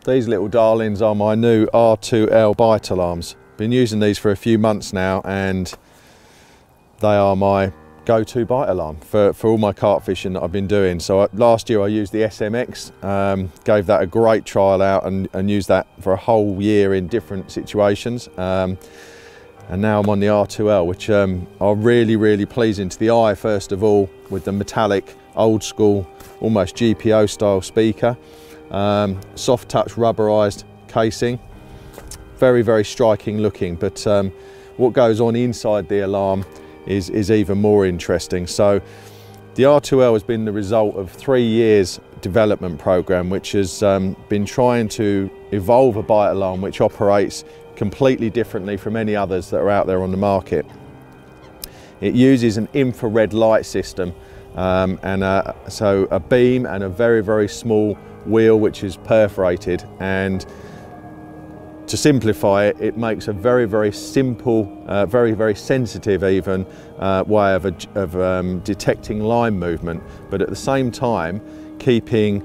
These little darlings are my new R2L bite alarms. Been using these for a few months now, and they are my go-to bite alarm for all my carp fishing that I've been doing. So last year I used the SMX, gave that a great trial out and used that for a whole year in different situations. And now I'm on the R2L, which are really pleasing to the eye, first of all, with the metallic, old school, almost GPO style speaker. Soft touch rubberized casing, very striking looking, but what goes on inside the alarm is even more interesting. So the R2L has been the result of 3 years development program, which has been trying to evolve a bite alarm which operates completely differently from any others that are out there on the market. It uses an infrared light system, so a beam and a very small wheel which is perforated, and to simplify it, it makes a very simple, very sensitive even way of detecting line movement, but at the same time keeping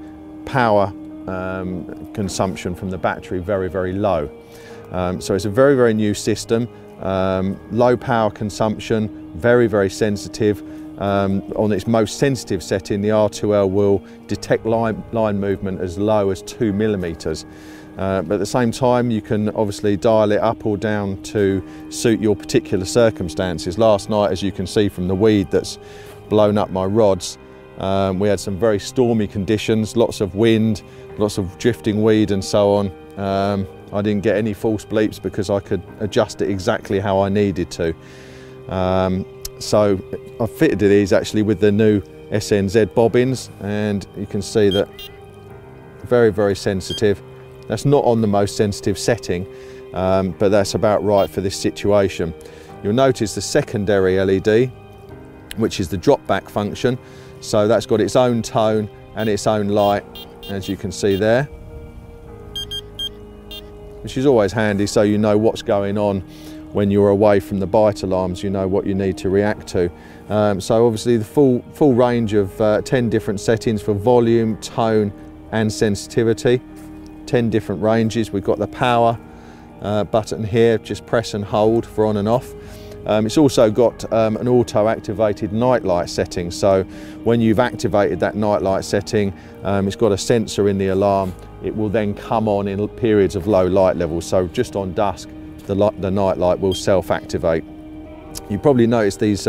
power consumption from the battery very low. So it's a very new system, low power consumption, very sensitive. On its most sensitive setting, the R2L will detect line movement as low as 2 millimeters. But at the same time, you can obviously dial it up or down to suit your particular circumstances. Last night, as you can see from the weed that's blown up my rods, we had some very stormy conditions, lots of wind, lots of drifting weed and so on. I didn't get any false bleeps because I could adjust it exactly how I needed to. So I fitted these actually with the new SNZ bobbins, and you can see that very sensitive. That's not on the most sensitive setting, but that's about right for this situation. You'll notice the secondary LED, which is the drop back function. So that's got its own tone and its own light, as you can see there, which is always handy, so you know what's going on when you're away from the bite alarms. You know what you need to react to. So obviously the full range of 10 different settings for volume, tone and sensitivity. 10 different ranges. We've got the power button here, just press and hold for on and off. It's also got an auto-activated night light setting, so when you've activated that night light setting, it's got a sensor in the alarm. It will then come on in periods of low light levels, so just on dusk the night light will self-activate. You probably noticed these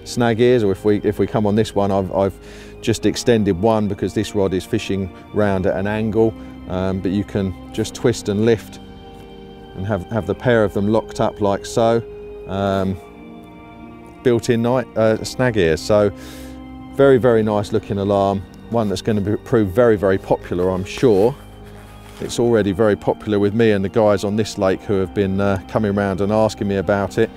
snag ears, or if we come on this one, I've just extended one because this rod is fishing round at an angle, but you can just twist and lift and have the pair of them locked up like so. Built-in snag ears, so very nice looking alarm, one that's going to prove very popular, I'm sure. It's already very popular with me and the guys on this lake who have been coming around and asking me about it.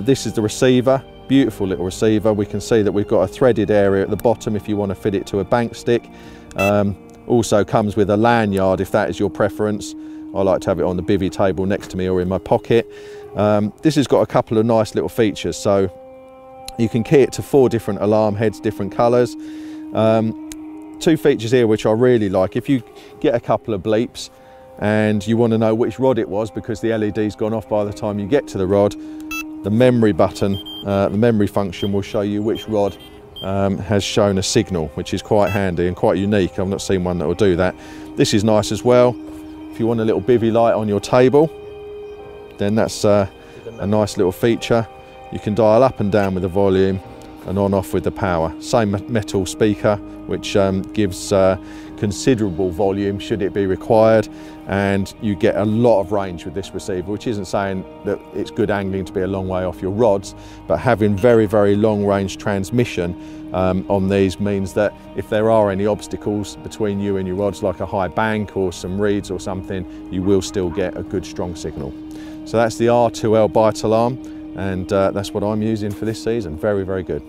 This is the receiver, beautiful little receiver. We can see that we've got a threaded area at the bottom if you want to fit it to a bank stick. Also comes with a lanyard if that is your preference. I like to have it on the bivvy table next to me or in my pocket. This has got a couple of nice little features, so you can key it to 4 different alarm heads, different colours. 2 features here which I really like. If you get a couple of bleeps and you want to know which rod it was because the LED's gone off by the time you get to the rod, the memory button, the memory function will show you which rod has shown a signal, which is quite handy and quite unique. I've not seen one that will do that. This is nice as well. If you want a little bivvy light on your table, then that's a nice little feature. You can dial up and down with the volume and on off with the power. Same metal speaker, which gives considerable volume should it be required, and you get a lot of range with this receiver, which isn't saying that it's good angling to be a long way off your rods, but having very long range transmission on these means that if there are any obstacles between you and your rods, like a high bank or some reeds or something, you will still get a good strong signal. So that's the R2L bite alarm, and that's what I'm using for this season. Very good.